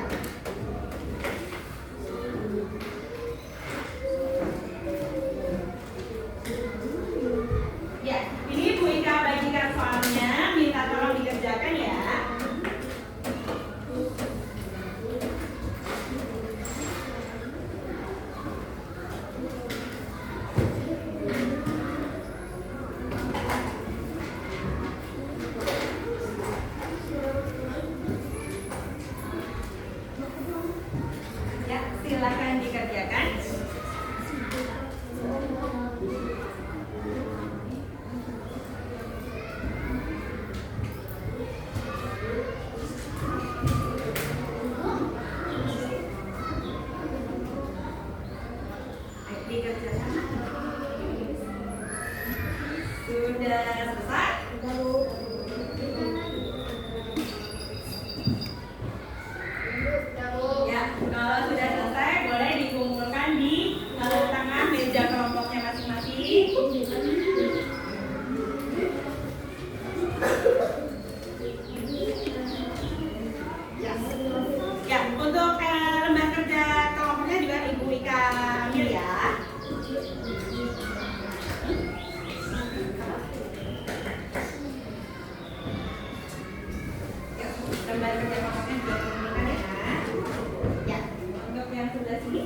Ya, ini Bu Ika bagikan soalnya, minta tolong dikerjakan ya. Ya, silakan dikerjakan. Dikerjakan. Sudah selesai? Ya, kalau sudah selesai boleh dikumpulkan di tengah meja kelompoknya masing-masing. Ya, untuk lembar kerja kelompoknya juga Ibu Ika ambil ya. Lembar kerja kelompoknya juga dikumpulkan ya. Ya, untuk yang sebelah sini.